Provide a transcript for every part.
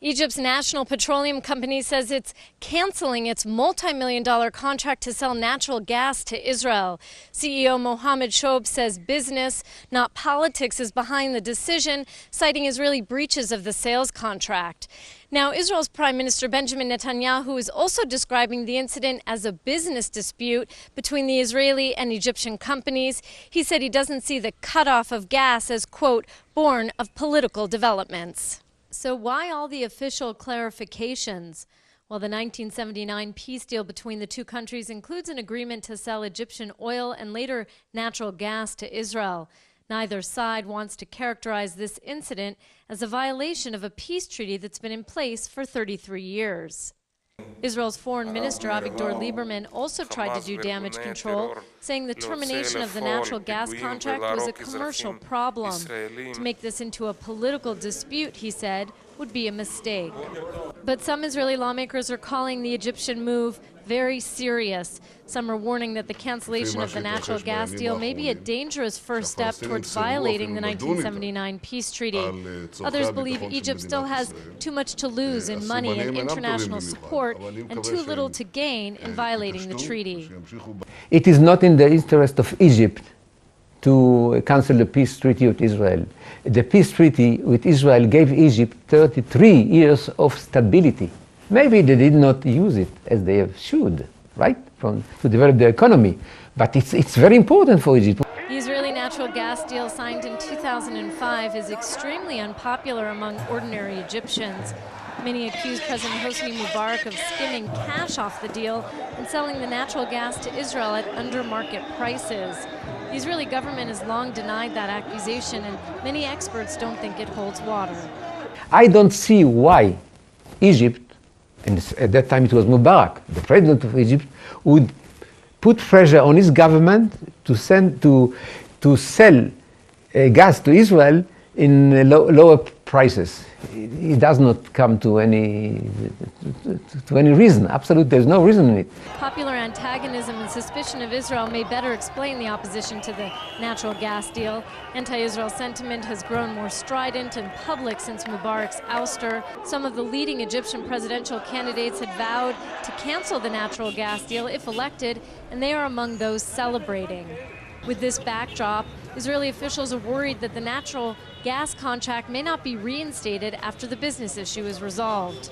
Egypt's national petroleum company says it's canceling its multi-million-dollar contract to sell natural gas to Israel. CEO Mohammed Shoeb says business, not politics, is behind the decision, citing Israeli breaches of the sales contract. Now, Israel's Prime Minister Benjamin Netanyahu is also describing the incident as a business dispute between the Israeli and Egyptian companies. He said he doesn't see the cutoff of gas as, quote, born of political developments. So why all the official clarifications? Well, the 1979 peace deal between the two countries includes an agreement to sell Egyptian oil and later natural gas to Israel. Neither side wants to characterize this incident as a violation of a peace treaty that's been in place for 33 years. Israel's Foreign Minister Avigdor Leiberman also tried to do damage control, saying the termination of the natural gas contract was a commercial problem. To make this into a political dispute, he said, would be a mistake. But some Israeli lawmakers are calling the Egyptian move very serious. Some are warning that the cancellation of the natural gas deal may be a dangerous first step towards violating the 1979 peace treaty. Others believe Egypt still has too much to lose in money and international support and too little to gain in violating the treaty. It is not in the interest of Egypt to cancel the peace treaty with Israel. The peace treaty with Israel gave Egypt 33 years of stability. Maybe they did not use it as they should, right, to develop their economy. But it's very important for Egypt. The Israeli natural gas deal signed in 2005 is extremely unpopular among ordinary Egyptians. Many accuse President Hosni Mubarak of skimming cash off the deal and selling the natural gas to Israel at under-market prices. The Israeli government has long denied that accusation, and many experts don't think it holds water. I don't see why Egypt, and at that time it was Mubarak, the president of Egypt, would put pressure on his government to sell gas to Israel in lower prices. It does not come to any reason. Absolutely, there's no reason in it. Popular antagonism and suspicion of Israel may better explain the opposition to the natural gas deal. Anti-Israel sentiment has grown more strident and public since Mubarak's ouster. Some of the leading Egyptian presidential candidates had vowed to cancel the natural gas deal if elected, and they are among those celebrating. With this backdrop, Israeli officials are worried that the natural gas contract may not be reinstated after the business issue is resolved.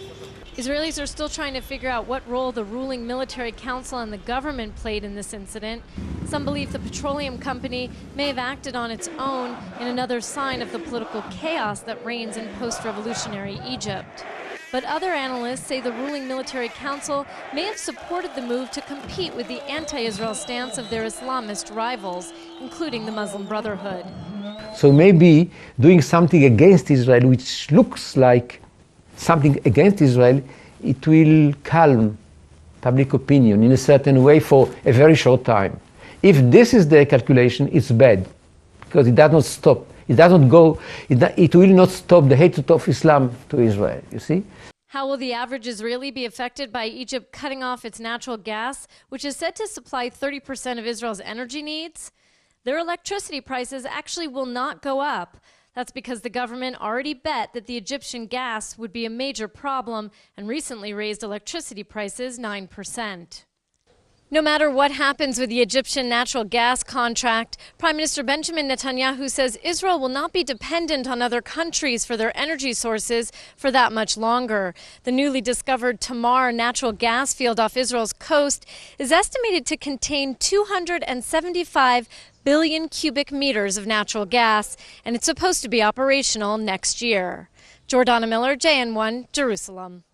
Israelis are still trying to figure out what role the ruling military council and the government played in this incident. Some believe the petroleum company may have acted on its own in another sign of the political chaos that reigns in post-revolutionary Egypt. But other analysts say the ruling military council may have supported the move to compete with the anti-Israel stance of their Islamist rivals, including the Muslim Brotherhood. So maybe doing something against Israel, which looks like something against Israel, it will calm public opinion in a certain way for a very short time. If this is their calculation, it's bad, because it does not stop. It will not stop the hatred of Islam to Israel, you see? How will the average Israeli be affected by Egypt cutting off its natural gas, which is said to supply 30% of Israel's energy needs? Their electricity prices actually will not go up. That's because the government already bet that the Egyptian gas would be a major problem and recently raised electricity prices 9%. No matter what happens with the Egyptian natural gas contract, Prime Minister Benjamin Netanyahu says Israel will not be dependent on other countries for their energy sources for that much longer. The newly discovered Tamar natural gas field off Israel's coast is estimated to contain 275 billion cubic meters of natural gas, and it's supposed to be operational next year. Jordana Miller, JN1, Jerusalem.